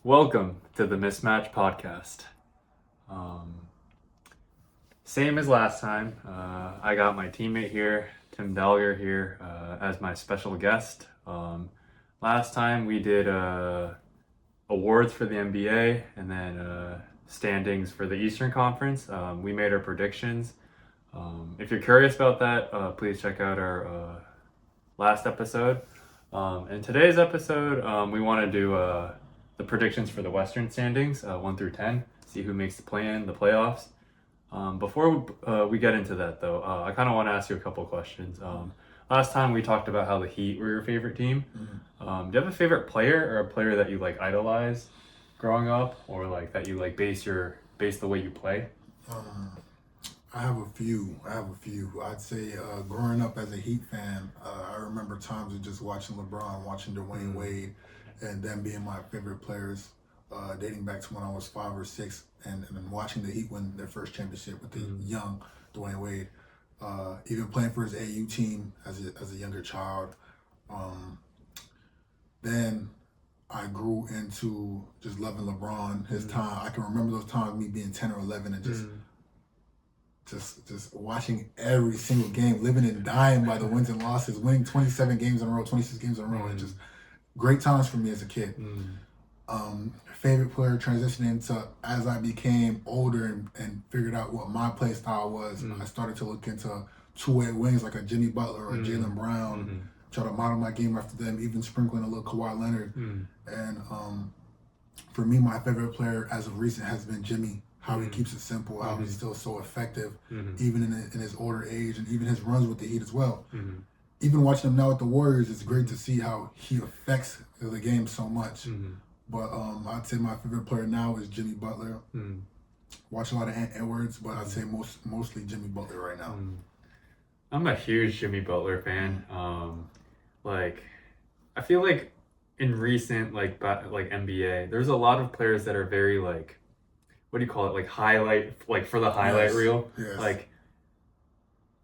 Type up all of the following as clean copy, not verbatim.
Welcome to the Mismatch podcast. Same as last time, I got my teammate here, Tim Dalger here, as my special guest. Last time we did awards for the NBA and then standings for the Eastern Conference. We made our predictions. If you're curious about that, please check out our last episode. In today's episode, we want to do the predictions for the Western standings, 1 through 10, see who makes the play-in, the playoffs. Before we get into that, though, I kind of want to ask you a couple questions. Last time we talked about how the Heat were your favorite team. Do you have a favorite player or a player that you like idolize growing up, or like that you like base the way you play? I have a few. I'd say growing up as a Heat fan, I remember times of just watching LeBron, watching Dwayne Wade, and them being my favorite players, dating back to when I was 5 or 6, and then watching the Heat win their first championship with the young Dwayne Wade. Even playing for his AU team as a younger child. Then I grew into just loving LeBron, his time. I can remember those times, me being 10 or 11 and just watching every single game, living and dying by the wins and losses, winning 27 games in a row, 26 games in a row, and just great times for me as a kid. Favorite player transitioning to as I became older and figured out what my play style was, I started to look into two-way wings like a Jimmy Butler or Jaylen Brown, try to model my game after them, even sprinkling a little Kawhi Leonard. And for me, my favorite player as of recent has been Jimmy. How he keeps it simple, how he's still so effective, even in his older age, and even his runs with the Heat as well. Even watching him now with the Warriors, it's great to see how he affects the game so much. But I'd say my favorite player now is Jimmy Butler. Watch a lot of Ant Edwards, but I'd say mostly Jimmy Butler right now. I'm a huge Jimmy Butler fan. I feel like in recent like NBA, there's a lot of players that are very like, what do you call it? Like highlight, like for the highlight reel. Yes. Like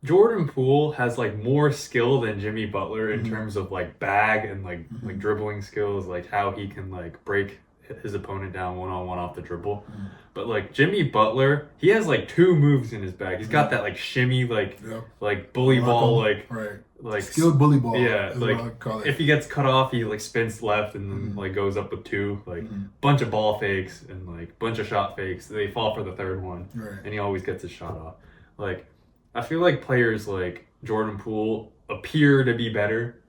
Jordan Poole has like more skill than Jimmy Butler in terms of like bag and like dribbling skills, like how he can like break his opponent down one-on-one off the dribble. But like Jimmy Butler, he has like 2 moves in his bag. He's got that like shimmy, like bully ball, like skilled bully ball. Yeah, is like what I call it. if he gets cut off, he like spins left and then like goes up with 2, like bunch of ball fakes and like bunch of shot fakes. They fall for the third one, and he always gets his shot off. Like I feel like players like Jordan Poole appear to be better,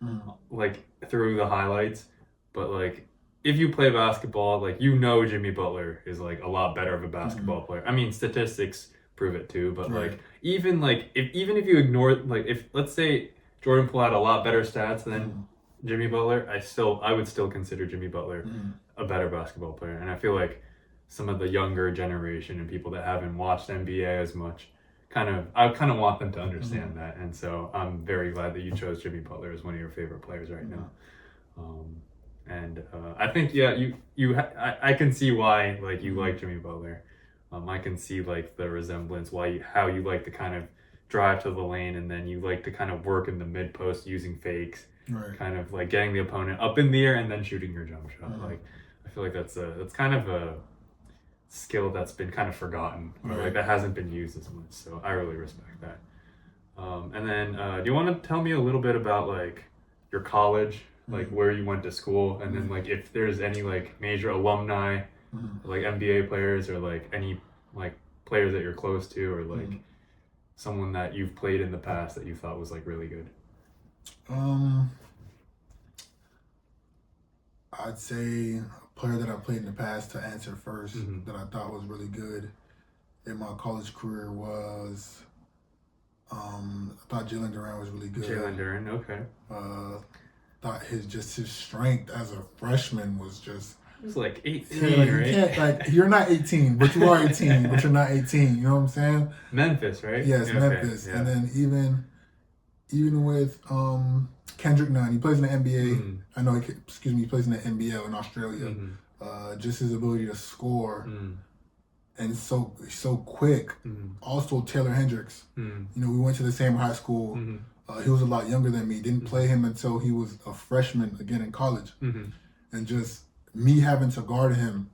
like through the highlights, but like if you play basketball, like Jimmy Butler is like a lot better of a basketball player. I mean, statistics prove it too, but like even if you ignore, like if let's say Jordan Poole had a lot better stats than Jimmy Butler, I would still consider Jimmy Butler a better basketball player. And I feel like some of the younger generation and people that haven't watched NBA as much, I kind of want them to understand that. And so I'm very glad that you chose Jimmy Butler as one of your favorite players right now. I think I can see why like you like Jimmy Butler. I can see like the resemblance how you like to kind of drive to the lane and then you like to kind of work in the mid post using fakes, kind of like getting the opponent up in the air and then shooting your jump shot. Like I feel like that's kind of a skill that's been kind of forgotten, or like that hasn't been used as much. So I really respect that. And then do you want to tell me a little bit about like your college, like where you went to school, and then like if there's any like major alumni, like NBA players or like any like players that you're close to, or like someone that you've played in the past that you thought was like really good? I'd say a player that I played in the past to answer first that I thought was really good in my college career was I thought Jalen Duran was really good. Jalen Duran, okay. Thought his strength as a freshman was just. He was like 18, right? You can't, you're not 18, but you are 18, but you're not 18. You know what I'm saying? Memphis, right? Yes, okay, Memphis. Yeah. And then even with Kendrick Nunn, he plays in the NBA. I know, he plays in the NBL in Australia. Just his ability to score and so quick. Also, Taylor Hendricks. We went to the same high school. He was a lot younger than me. Didn't play him until he was a freshman again in college. And just me having to guard him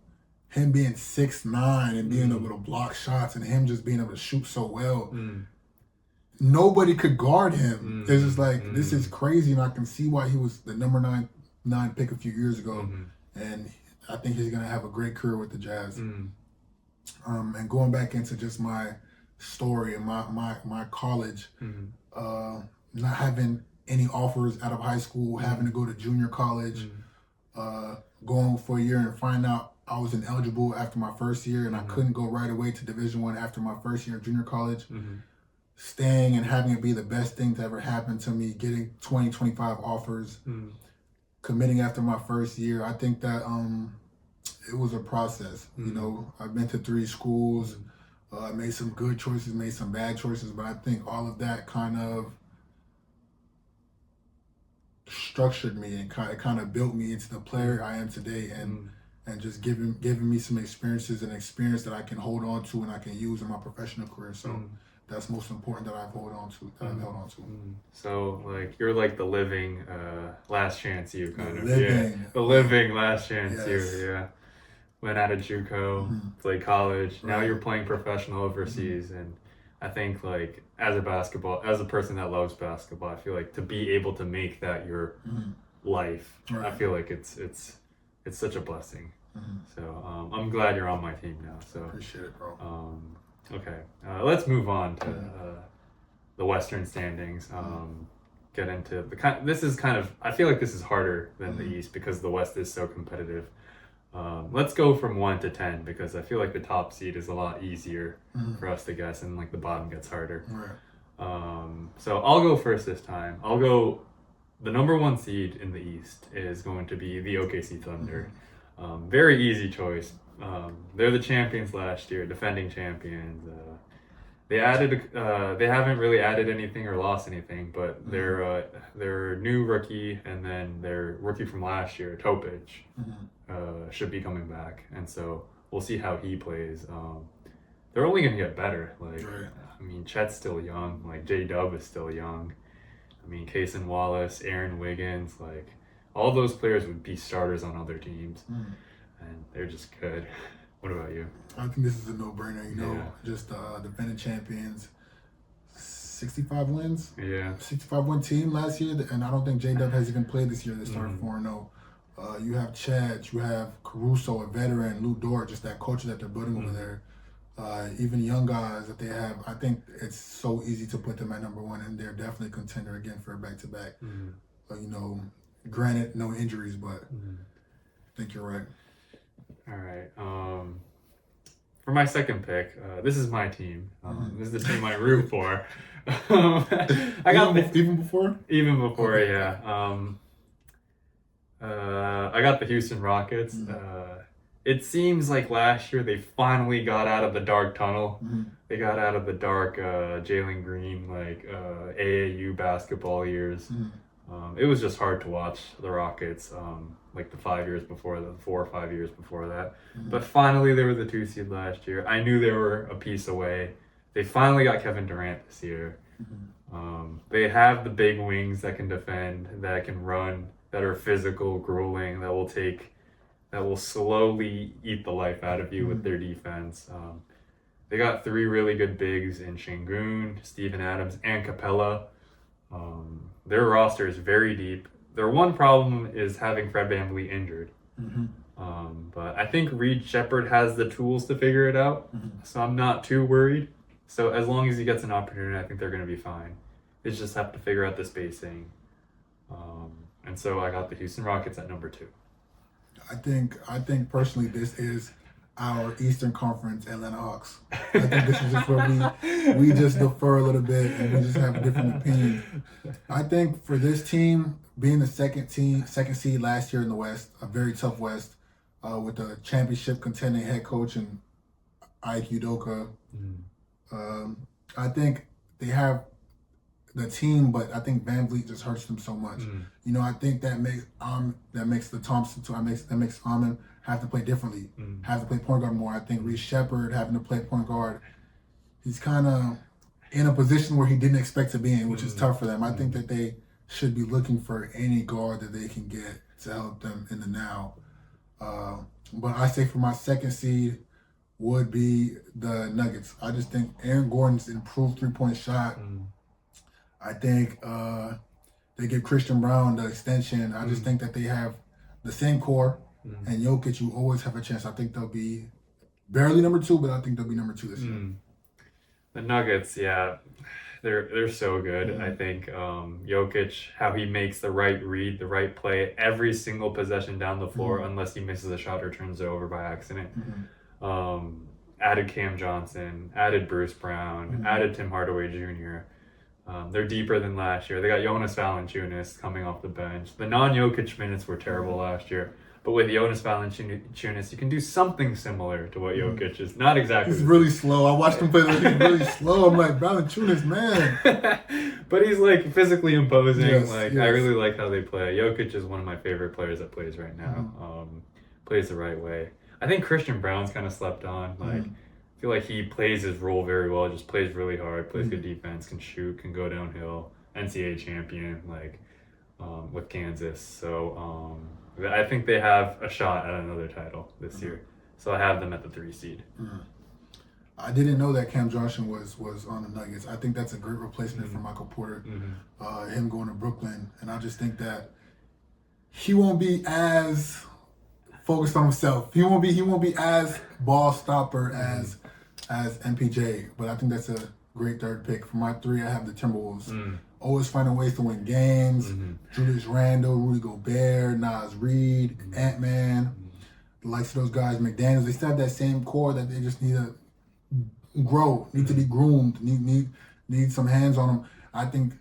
being 6'9" and being able to block shots and him just being able to shoot so well. Nobody could guard him. It's just like, this is crazy, and I can see why he was the number 9 pick a few years ago. And I think he's going to have a great career with the Jazz. And going back into just my story and my college, not having any offers out of high school, having to go to junior college, going for a year and find out I was ineligible after my first year, and I couldn't go right away to Division I after my first year of junior college. Staying and having it be the best thing to ever happen to me, getting 20, 25 offers, committing after my first year. I think that it was a process. You know, I've been to 3 schools, made some good choices, made some bad choices, but I think all of that kind of structured me and kind of built me into the player I am today, and just giving me some experiences and experience that I can hold on to and I can use in my professional career. So that's most important that I've held on to. So like you're like the living last chance you kind of. The living last chance you. Yeah. Went out of JUCO, played college. Now you're playing professional overseas, and I think like as a person that loves basketball, I feel like to be able to make that your life, I feel like it's such a blessing. So I'm glad you're on my team now. So appreciate it, bro. Okay, let's move on to the Western standings. Get into this is kind of, I feel like this is harder than the East because the West is so competitive. Let's go from 1 to 10 because I feel like the top seed is a lot easier for us to guess, and like the bottom gets harder. So I'll go first this time. I'll go. The number 1 seed in the East is going to be the OKC Thunder. Very easy choice. They're the champions last year, defending champions. They haven't really added anything or lost anything, but their new rookie and then their rookie from last year, Topic, should be coming back, and so we'll see how he plays. They're only gonna get better. Like, I mean, Chet's still young. Like J-Dub is still young. I mean, Cason Wallace, Aaron Wiggins, like all those players would be starters on other teams, and they're just good. What about you? I think this is a no-brainer. You know, just defending champions, 65 wins. 65-win team last year, and I don't think J-Dub has even played this year. They started 4-0. You have Chad, you have Caruso, a veteran, Lou Dort, just that culture that they're building over there. Even young guys that they have, I think it's so easy to put them at number 1, and they're definitely a contender again for a back-to-back. You know, granted, no injuries, but I think you're right. All right. For my second pick, this is my team. This is the team I root for. I got even before. Okay. Yeah. I got the Houston Rockets. It seems like last year they finally got out of the dark tunnel. They got out of the dark Jalen Green, like AAU basketball years. It was just hard to watch the Rockets, like the 4 or 5 years before that. But finally they were the 2 seed last year. I knew they were a piece away. They finally got Kevin Durant this year. They have the big wings that can defend, that can run, that are physical, grueling, that will slowly eat the life out of you with their defense. They got 3 really good bigs in Şengün, Steven Adams, and Capella. Their roster is very deep. Their one problem is having Fred VanVleet injured. But I think Reed Shepherd has the tools to figure it out, so I'm not too worried. So as long as he gets an opportunity, I think they're going to be fine. They just have to figure out the spacing. And so I got the Houston Rockets at number 2. I think personally this is our Eastern Conference Atlanta Hawks. I think this is just where we just defer a little bit and we just have a different opinion. I think for this team, being the second seed last year in the West, a very tough West, with a championship contending head coach and Ike Udoka, I think they have the team, but I think VanVleet just hurts them so much. You know, I think that makes the Thompson too. That makes Amon have to play differently, have to play point guard more. I think Reed Shepherd having to play point guard, he's kind of in a position where he didn't expect to be in, which is tough for them. I think that they should be looking for any guard that they can get to help them in the now. But I say for my second seed would be the Nuggets. I just think Aaron Gordon's improved 3-point shot. I think they give Christian Brown the extension. I just think that they have the same core. And Jokic, you always have a chance. I think they'll be barely number 2, but I think they'll be number 2 this year. The Nuggets, yeah, they're so good. I think Jokic, how he makes the right read, the right play every single possession down the floor, unless he misses a shot or turns it over by accident. Added Cam Johnson, added Bruce Brown, added Tim Hardaway Jr. They're deeper than last year. They got Jonas Valanciunas coming off the bench. The non-Jokic minutes were terrible last year. But with Jonas Valanciunas, you can do something similar to what Jokic is. Not exactly. He's really slow. I watched him play. He's really slow. I'm like, Valanciunas, man. But he's like physically imposing. I really like how they play. Jokic is one of my favorite players that plays right now. Plays the right way. I think Christian Brown's kind of slept on. I feel like he plays his role very well. Just plays really hard. Plays good defense. Can shoot. Can go downhill. NCAA champion. With Kansas. So. I think they have a shot at another title this year. So I have them at the 3 seed. I didn't know that Cam Johnson was on the Nuggets. I think that's a great replacement for Michael Porter, him going to Brooklyn. And I just think that he won't be as focused on himself. He won't be as ball stopper as MPJ. But I think that's a great third pick. For my 3, I have the Timberwolves. Always finding ways to win games. Julius Randle, Rudy Gobert, Nas Reed, Ant-Man, the likes of those guys, McDaniels. They still have that same core that they just need to grow, need to be groomed, need some hands on them. I think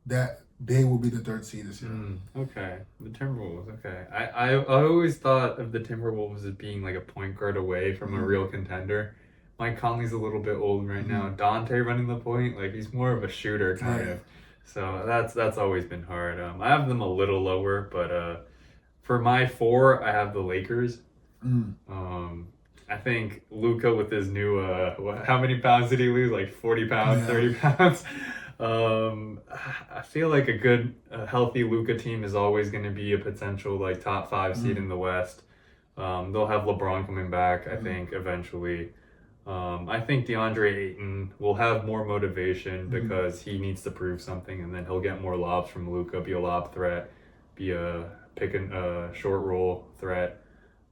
that they will be the 3rd seed this year. Okay, the Timberwolves. Okay, I always thought of the Timberwolves as being like a point guard away from a real contender. Mike Conley's a little bit old right now. Dante running the point, he's more of a shooter kind of. So that's always been hard. I have them a little lower, but for my 4, I have the Lakers. I think Luka with his new how many pounds did he lose? 40 pounds, 30 pounds. I feel like a good, healthy Luka team is always going to be a potential top 5 seed in the West. They'll have LeBron coming back, I think, eventually. I think DeAndre Ayton will have more motivation because he needs to prove something, and then he'll get more lobs from Luka, be a lob threat, be a pick and short roll threat.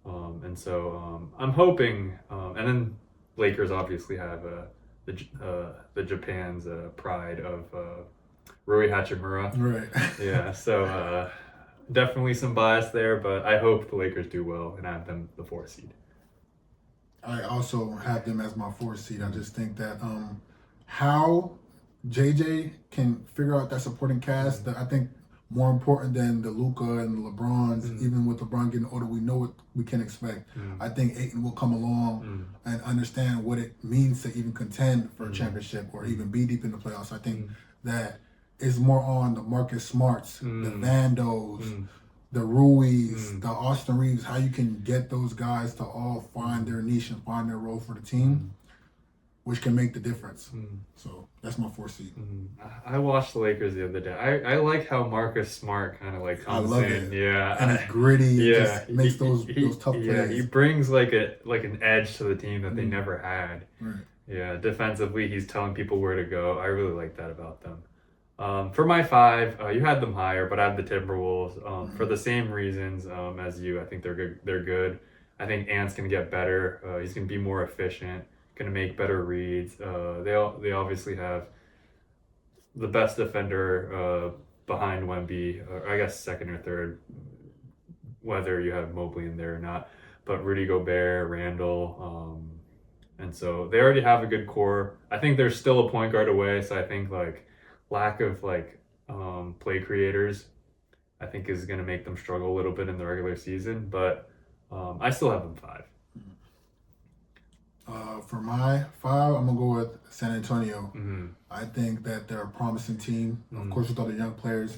And so I'm hoping, and then Lakers obviously have the Japan's pride of Rui Hachimura. Right. Yeah, so definitely some bias there, but I hope the Lakers do well and have them the 4th seed. I also have them as my 4th seed. I just think that how JJ can figure out that supporting cast, that I think more important than the Luka and the LeBrons, even with LeBron getting older, we know what we can expect. I think Ayton will come along and understand what it means to even contend for a championship or even be deep in the playoffs. I think that is more on the Marcus Smarts, the Vandos, the Ruiz, the Austin Reeves, how you can get those guys to all find their niche and find their role for the team, which can make the difference. So that's my 4th seed. I watched the Lakers the other day. I like how Marcus Smart kind of comes in. Yeah, and it's gritty. And just makes those tough plays. Yeah, he brings an edge to the team that they never had. Right. Yeah, defensively, he's telling people where to go. I really like that about them. For my 5, you had them higher, but I have the Timberwolves for the same reasons as you. I think they're good. I think Ant's gonna get better. He's gonna be more efficient. Gonna make better reads. They obviously have the best defender behind Wemby, or I guess 2nd or 3rd, whether you have Mobley in there or not. But Rudy Gobert, Randall, and so they already have a good core. I think they're still a point guard away. So I think lack of play creators, I think is going to make them struggle a little bit in the regular season, but I still have them 5. For my 5, I'm going to go with San Antonio. I think that they're a promising team, of course, with all the young players.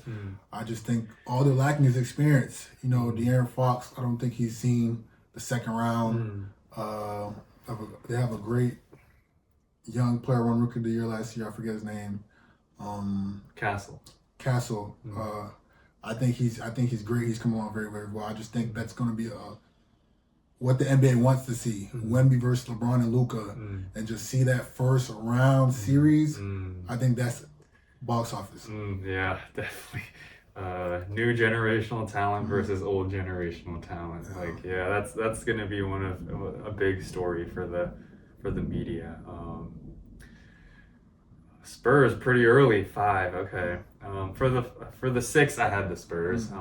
I just think all they're lacking is experience. De'Aaron Fox, I don't think he's seen the 2nd round. They have a great young player, won Rookie of the Year last year. I forget his name. Castle. I think he's great. He's coming along very, very well. I just think that's going to be what the NBA wants to see. Wemby versus LeBron and Luka, and just see that first round series. I think that's box office. Yeah, definitely. New generational talent versus old generational talent. Like, yeah, that's gonna be one of a big story for the media. Spurs pretty early, 5. Okay. For the 6, I had the Spurs.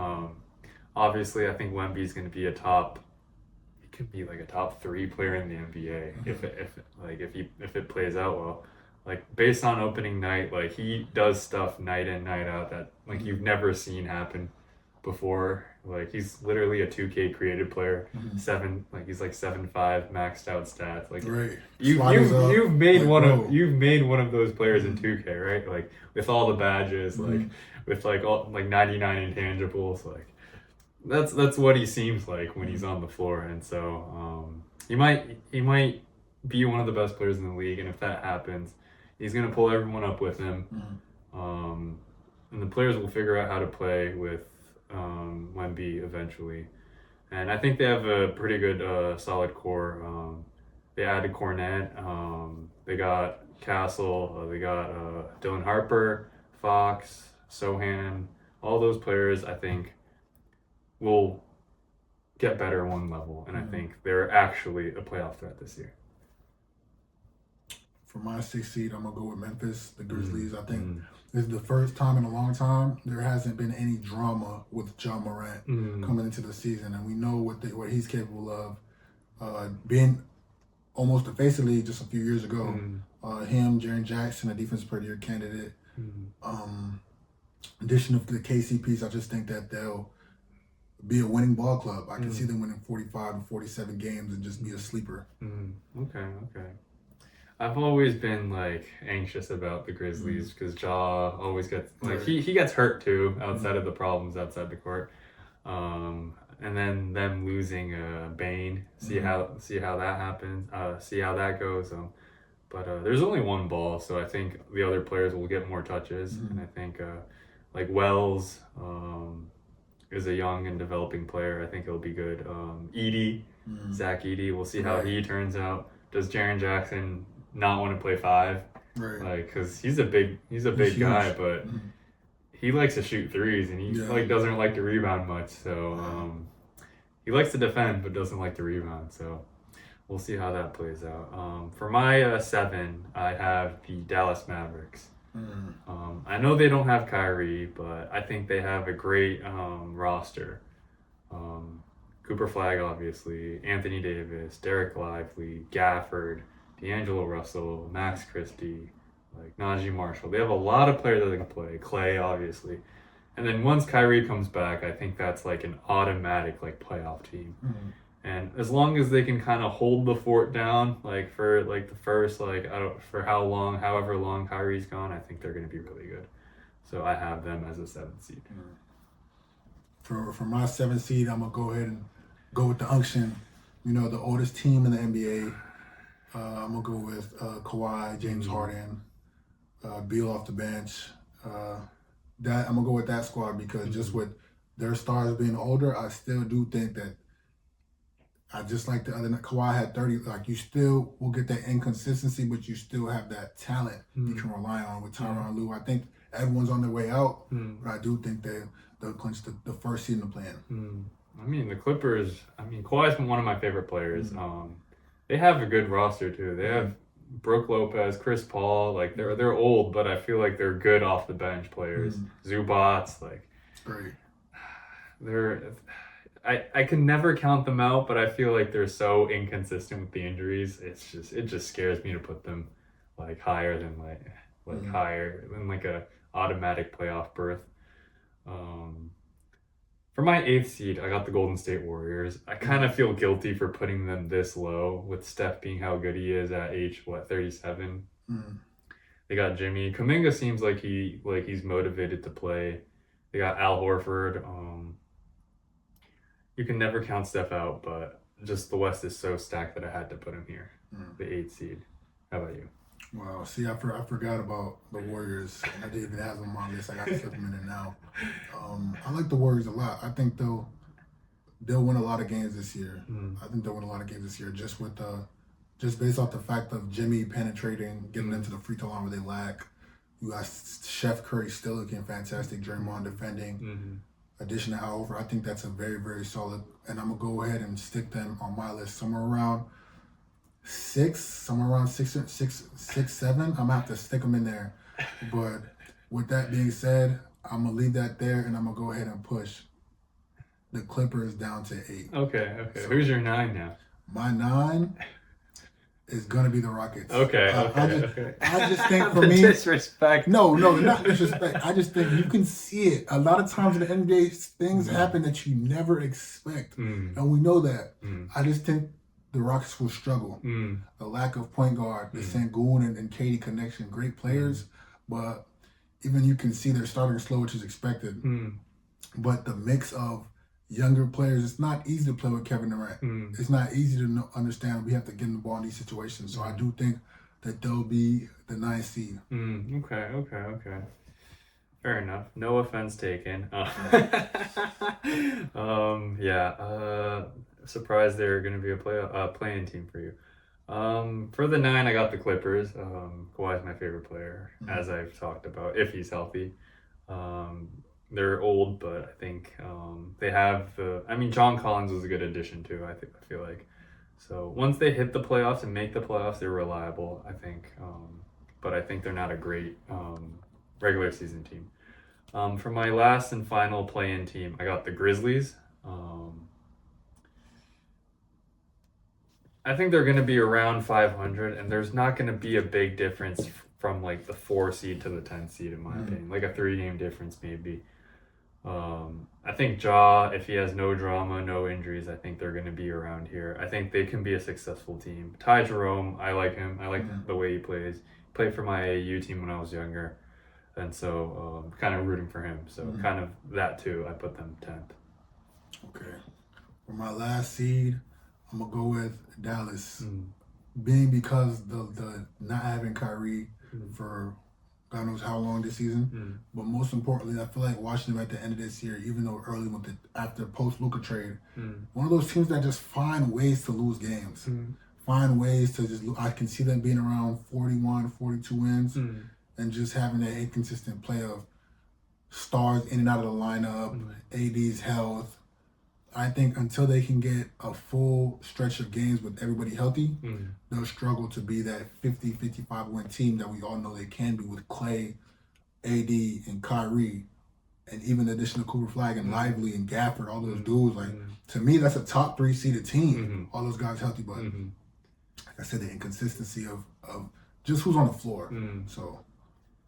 Obviously, I think Wemby's gonna be he could be like a top 3 player in the NBA if it plays out well. Like, based on opening night, like, he does stuff night in, night out that like you've never seen happen before. Like, he's literally a 2K created player. He's like 7'5", maxed out stats. Like, you've made one of those players in 2K, right? Like, with all the badges, like with like all like 99 intangibles, like that's what he seems like when he's on the floor. And so he might be one of the best players in the league, and if that happens, he's gonna pull everyone up with him. And the players will figure out how to play with Wemby eventually. And I think they have a pretty good solid core. They added Cornet, they got Castle, they got Dylan Harper, Fox, Sohan. All those players, I think, will get better one level, and I think they're actually a playoff threat this year. For my 6th seed, I'm gonna go with Memphis, the Grizzlies. I think this is the first time in a long time there hasn't been any drama with John Morant coming into the season, and we know what he's capable of. Being almost the face of the league just a few years ago, him, Jaren Jackson, a defensive player of the year candidate. Addition of the KC piece, I just think that they'll be a winning ball club. I can see them winning 45 to 47 games and just be a sleeper. Okay. I've always been like anxious about the Grizzlies because Ja always gets like he gets hurt too outside of the problems outside the court, and then them losing Bane. See how that happens. See how that goes. But there's only one ball, so I think the other players will get more touches, and I think like Wells is a young and developing player. I think he'll be good. Edey, Zach Edey. We'll see how he turns out. Does Jaren Jackson not want to play 5? Like, because he's a big guy, but he likes to shoot threes, and he like doesn't like to rebound much. So he likes to defend, but doesn't like to rebound. So we'll see how that plays out. For my 7, I have the Dallas Mavericks. I know they don't have Kyrie, but I think they have a great roster. Cooper Flag, obviously, Anthony Davis, Derek Lively, Gafford, D'Angelo Russell, Max Christie, like Najee Marshall. They have a lot of players that they can play. Clay, obviously. And then once Kyrie comes back, I think that's like an automatic like playoff team. And as long as they can kind of hold the fort down, like for like the first however long Kyrie's gone, I think they're going to be really good. So I have them as a 7th seed. For my 7th seed, I'm gonna go ahead and go with the unction. You know, the oldest team in the NBA. I'm gonna go with Kawhi, James Harden, Beal off the bench. I'm gonna go with that squad because just with their stars being older, I still do think that I just like the other night. Kawhi had 30. Like, you still will get that inconsistency, but you still have that talent you can rely on with Tyronn Lue. I think everyone's on their way out, but I do think they'll clinch the first seed in the plan. I mean, the Clippers. I mean, Kawhi's been one of my favorite players. They have a good roster too. They have Brook Lopez, Chris Paul. Like, they're old, but I feel like they're good off the bench players. Zubats, like, great. I can never count them out, but I feel like they're so inconsistent with the injuries. It just scares me to put them like higher than higher than like a automatic playoff berth. For my 8th seed, I got the Golden State Warriors. I kind of feel guilty for putting them this low, with Steph being how good he is at age 37. They got Jimmy. Kuminga seems like he's motivated to play. They got Al Horford. You can never count Steph out, but just the West is so stacked that I had to put him here, the 8th seed. How about you? Wow, see, I forgot about the Warriors. I didn't even have them on my list. I got to slip them in there now. I like the Warriors a lot. I think they'll they'll win a lot of games this year. I think they'll win a lot of games this year just based off the fact of Jimmy penetrating, getting into the free throw line where they lack. You got Chef Curry still looking fantastic, Draymond defending. Addition to Al Horford, I think that's a very, very solid. And I'm going to go ahead and stick them on my list somewhere around 6, 7. I'm going to have to stick them in there. But with that being said, I'm going to leave that there, and I'm going to go ahead and push the Clippers down to 8. Okay. So, who's your 9 now? My 9 is going to be the Rockets. Okay. I just think for the me... disrespect. No, not disrespect. I just think you can see it. A lot of times in the NBA, things happen that you never expect. And we know that. I just think the Rockets will struggle. The lack of point guard, the Sengun and KD connection, great players, but even you can see they're starting slow, which is expected. But the mix of younger players, it's not easy to play with Kevin Durant. It's not easy to understand. We have to get in the ball in these situations. So I do think that they'll be the 9th seed. Okay. Fair enough. No offense taken. Surprised they're going to be a playing team for you. For the 9, I got the Clippers. Kawhi's my favorite player, as I've talked about, if he's healthy. They're old, but I think they have John Collins was a good addition too. I feel like. So once they hit the playoffs and make the playoffs, they're reliable, I think. But I think they're not a great regular season team. For my last and final play-in team, I got the Grizzlies. I think they're going to be around 500, and there's not going to be a big difference from like the 4 seed to the 10 seed, in my opinion. Like a 3-game difference maybe. I think Ja, if he has no drama, no injuries, I think they're going to be around here. I think they can be a successful team. Ty Jerome, I like him. I like the way he plays. Played for my AAU team when I was younger. And so kind of rooting for him. So kind of that too. I put them 10th. Okay. For my last seed, I'm going to go with Dallas. Being because the not having Kyrie for God knows how long this season. But most importantly, I feel like watching them at the end of this year, even though early after post-Luka trade, one of those teams that just find ways to lose games. Find ways to I can see them being around 41, 42 wins and just having that inconsistent play of stars in and out of the lineup, AD's health. I think until they can get a full stretch of games with everybody healthy, they'll struggle to be that 50, 55 win team that we all know they can be with Clay, AD, and Kyrie, and even the addition of Cooper Flag and Lively and Gafford, all those dudes. Like to me, that's a top 3 seeded team. All those guys healthy, but like I said, the inconsistency of just who's on the floor. So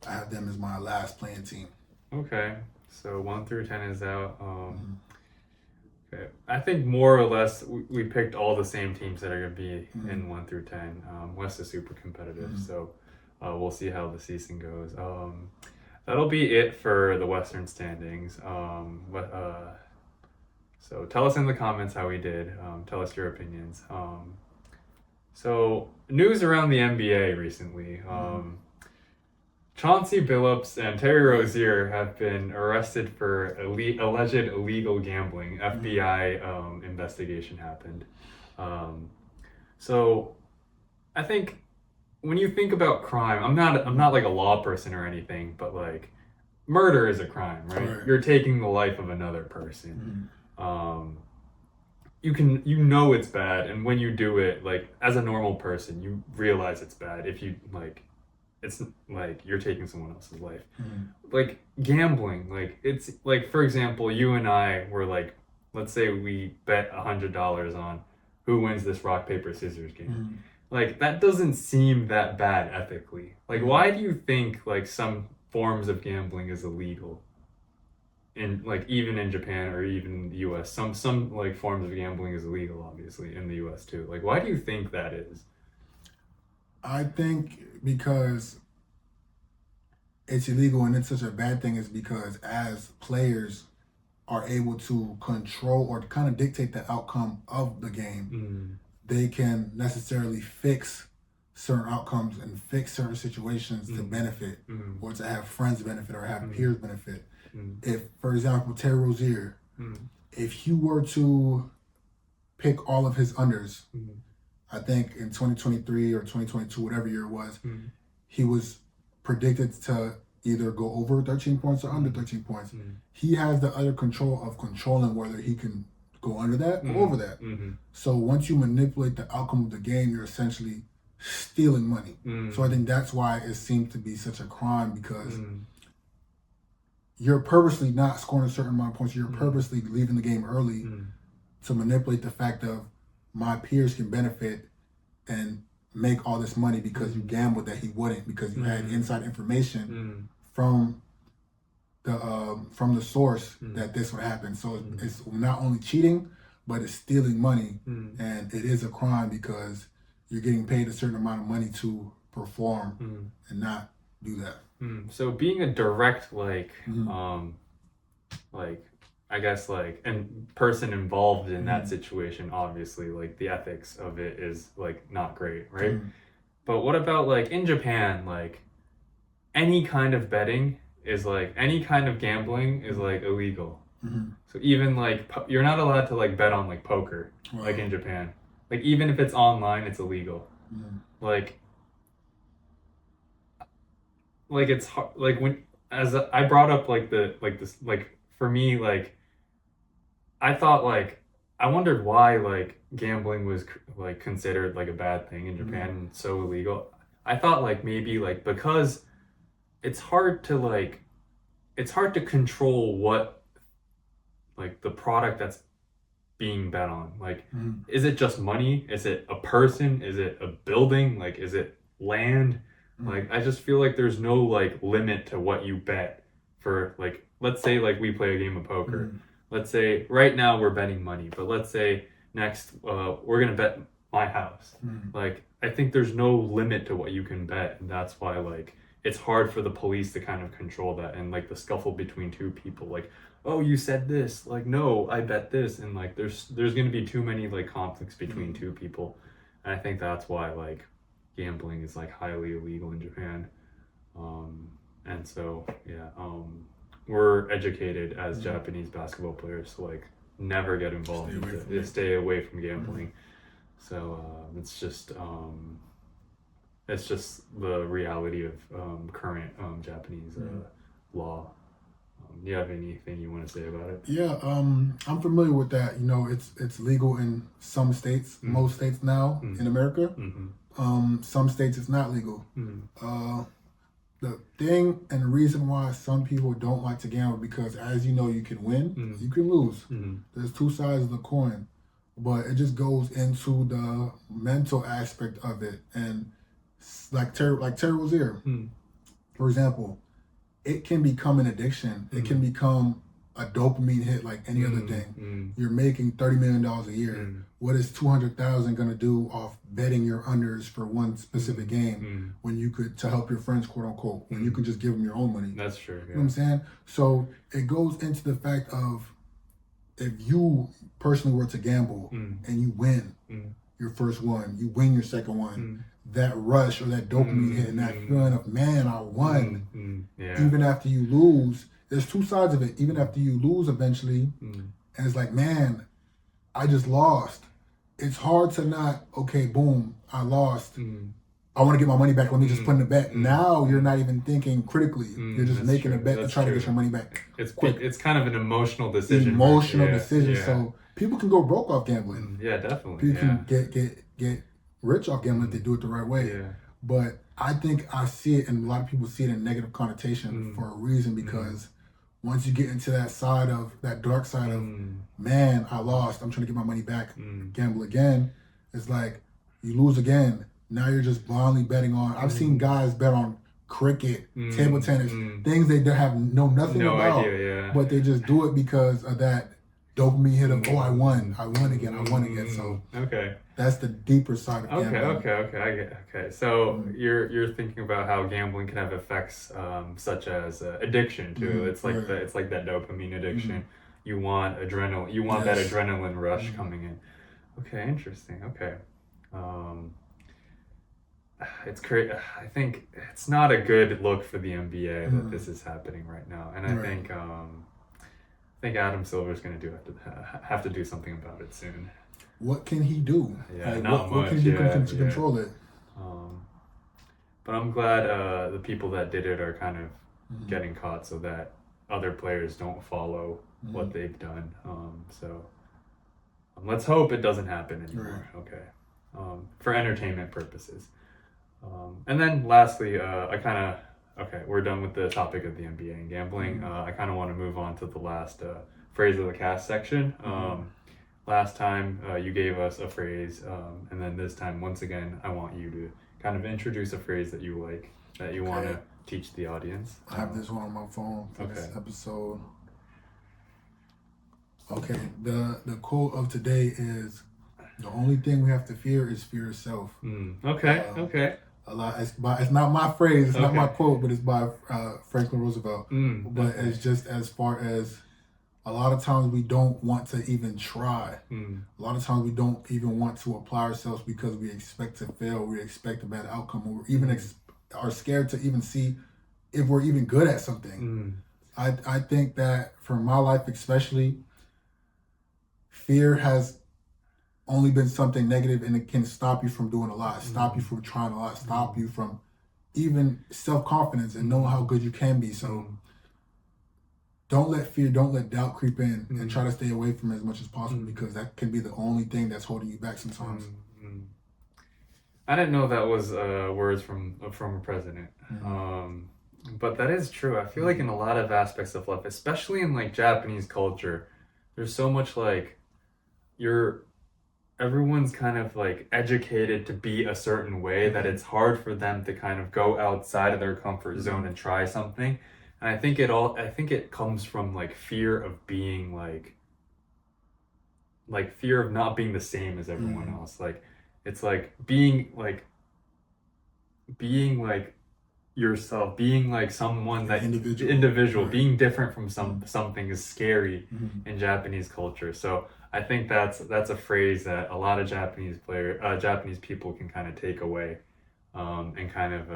I have them as my last playing team. Okay, so 1 through 10 is out. Okay. I think more or less we picked all the same teams that are going to be in 1 through 10. West is super competitive, so we'll see how the season goes. That'll be it for the Western standings. So tell us in the comments how we did. Tell us your opinions. So news around the NBA recently. Chauncey Billups and Terry Rozier have been arrested for alleged illegal gambling. FBI investigation happened. So I think when you think about crime, I'm not like a law person or anything, but like murder is a crime, right? You're taking the life of another person. You know it's bad, and when you do it, like as a normal person, you realize it's bad. If you like, it's like you're taking someone else's life. Like gambling, like it's like, for example, you and I were like, let's say we bet $100 on who wins this rock, paper, scissors game. Like that doesn't seem that bad ethically. Like why do you think like some forms of gambling is illegal? In like even in Japan or even the US, some like forms of gambling is illegal, obviously, in the US too. Like why do you think that is? I think because it's illegal and it's such a bad thing is because as players are able to control or kind of dictate the outcome of the game, they can necessarily fix certain outcomes and fix certain situations to benefit or to have friends benefit or have peers benefit. If, for example, Terry Rozier if you were to pick all of his unders, I think in 2023 or 2022, whatever year it was, he was predicted to either go over 13 points or under 13 points. He has the utter control of controlling whether he can go under that or over that. So once you manipulate the outcome of the game, you're essentially stealing money. So I think that's why it seems to be such a crime, because you're purposely not scoring a certain amount of points. You're purposely leaving the game early to manipulate the fact of my peers can benefit and make all this money because you gambled that he wouldn't, because you had inside information from the source that this would happen. So it's not only cheating, but it's stealing money, and it is a crime because you're getting paid a certain amount of money to perform and not do that. So being a direct I guess and person involved in that situation, obviously the ethics of it is not great, right? But what about in Japan, any kind of betting is any kind of gambling is illegal. So even you're not allowed to bet on poker, in Japan. Even if it's online, it's illegal. It's hard, when I brought up for me, I thought I wondered why gambling was considered a bad thing in Japan and so illegal. I thought maybe because it's hard to control what the product that's being bet on. Is it just money? Is it a person? Is it a building? Is it land? I just feel there's no limit to what you bet for. Let's say we play a game of poker. Let's say right now we're betting money, but let's say next we're gonna bet my house. I think there's no limit to what you can bet, and that's why it's hard for the police to kind of control that, and the scuffle between two people, oh, you said this, no, I bet this, and there's gonna be too many conflicts between two people, and I think that's why gambling is highly illegal in Japan. And so we're educated as Japanese basketball players to never get involved, stay away from gambling. So it's just the reality of current Japanese law. Do you have anything you want to say about it? Yeah, I'm familiar with that. It's legal in some states, most states now in America. Some states it's not legal. The thing and the reason why some people don't like to gamble, because as you know, you can win, you can lose. There's two sides of the coin, but it just goes into the mental aspect of it. And Terry Rozier, for example, it can become an addiction. It can become a dopamine hit like any other thing. You're making $30 million a year. What is $200,000 going to do off betting your unders for one specific game when you could, to help your friends, quote unquote, when you can just give them your own money? That's true. Yeah. You know what I'm saying? So it goes into the fact of, if you personally were to gamble and you win your first one, you win your second one, that rush or that dopamine hit and that feeling of, man, I won. Even after you lose, there's two sides of it. Even after you lose eventually, and it's man, I just lost. It's hard to not, okay, boom, I lost. I want to get my money back. Let me just put in a bet. Now you're not even thinking critically. You're just making a bet to try to get your money back. It's kind of an emotional decision. Decision. So people can go broke off gambling. Yeah, definitely. People can get rich off gambling if they do it the right way. Yeah. But I think I see it, and a lot of people see it in negative connotation for a reason, because once you get into that dark side of, man, I lost, I'm trying to get my money back, gamble again, it's you lose again. Now you're just blindly betting on. I've seen guys bet on cricket, table tennis, things they have nothing about, but they just do it because of that dopamine hit of, oh, I won again. So that's the deeper side of gambling. Okay. So you're thinking about how gambling can have effects such as addiction too. It's like that dopamine addiction. You want adrenaline. You want that adrenaline rush coming in. Okay, interesting. Okay. It's great. I think it's not a good look for the NBA that this is happening right now, and I think think Adam Silver's going to have to do something about it soon. What can he do? Yeah, like, not much. What can he do to control it? But I'm glad the people that did it are kind of getting caught so that other players don't follow what they've done. So let's hope it doesn't happen anymore. Right. Okay. For entertainment purposes. And then lastly, we're done with the topic of the NBA and gambling. I kind of want to move on to the last phrase of the cast section. Last time you gave us a phrase, and then this time, once again, I want you to kind of introduce a phrase that you like, that you want to teach the audience. I have this one on my phone for this episode. Okay, the quote of today is, "The only thing we have to fear is fear itself." Okay. It's not my phrase, it's not my quote, but it's by Franklin Roosevelt. But it's just as far as a lot of times we don't want to even try. A lot of times we don't even want to apply ourselves because we expect to fail, we expect a bad outcome, or even are scared to even see if we're even good at something. I think that for my life especially, fear has only been something negative, and it can stop you from doing a lot, stop you from trying a lot, stop you from even self-confidence and knowing how good you can be. So don't let doubt creep in, and try to stay away from it as much as possible, because that can be the only thing that's holding you back sometimes. I didn't know that was words from a president. But that is true. I feel like in a lot of aspects of life, especially in like Japanese culture, there's so much like everyone's kind of like educated to be a certain way that it's hard for them to kind of go outside of their comfort zone and try something. And I think it comes from like fear of being like fear of not being the same as everyone else. Like it's like being like yourself, being like someone that individual, right. Being different from something is scary in Japanese culture. So I think that's a phrase that a lot of Japanese people can kind of take away and kind of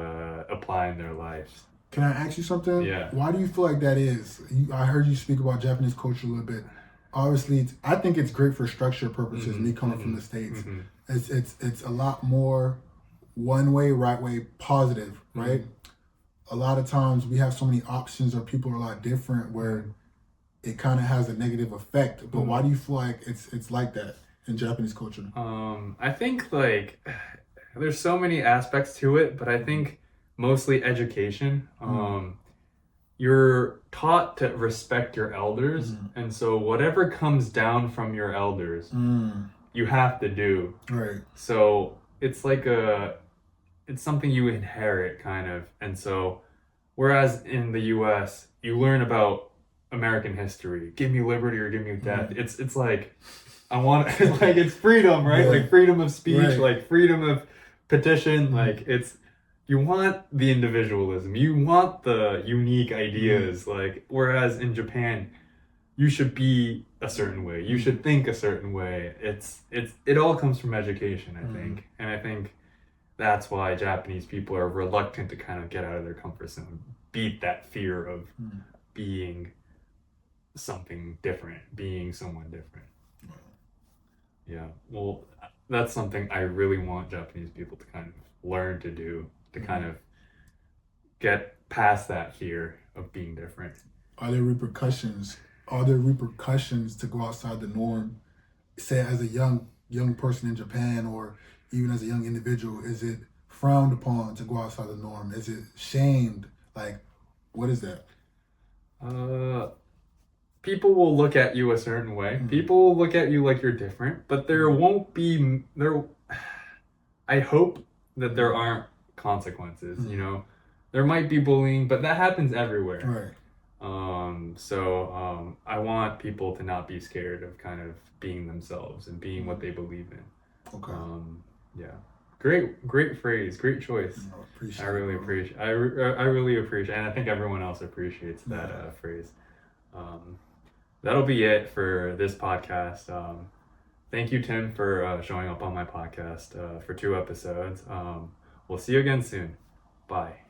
apply in their lives. Can I ask you something? Yeah. Why do you feel like that is? I heard you speak about Japanese culture a little bit. Obviously, I think it's great for structure purposes. Me coming from the States, it's a lot more one way, right way, positive, right? A lot of times we have so many options, or people are a lot different, where it kind of has a negative effect. But why do you feel like it's like that in Japanese culture? I think like there's so many aspects to it, but I think mostly education. You're taught to respect your elders, and so whatever comes down from your elders, you have to do. Right. So it's like it's something you inherit kind of. And so whereas in the US, you learn about American history, give me liberty or give me death. It's like, I want, like, it's freedom, right? Yeah. Like freedom of speech, right. Like freedom of petition. Like you want the individualism, you want the unique ideas. Like, whereas in Japan, you should be a certain way, you should think a certain way. It all comes from education, I think. And I think that's why Japanese people are reluctant to kind of get out of their comfort zone, beat that fear of being something different, being someone different. Yeah, well, that's something I really want Japanese people to kind of learn to do, to kind of get past that fear of being different. Are there repercussions to go outside the norm? Say as a young person in Japan, or even as a young individual, is it frowned upon to go outside the norm? Is it shamed? Like, what is that? People will look at you a certain way. People will look at you like you're different, but there won't be I hope that there aren't consequences, you know? There might be bullying, but that happens everywhere. Right. So I want people to not be scared of kind of being themselves and being what they believe in. Okay. Yeah. Great phrase. Great choice. I really appreciate. I really appreciate, and I think everyone else appreciates that phrase. That'll be it for this podcast. Thank you, Tim, for showing up on my podcast for 2 episodes. We'll see you again soon. Bye.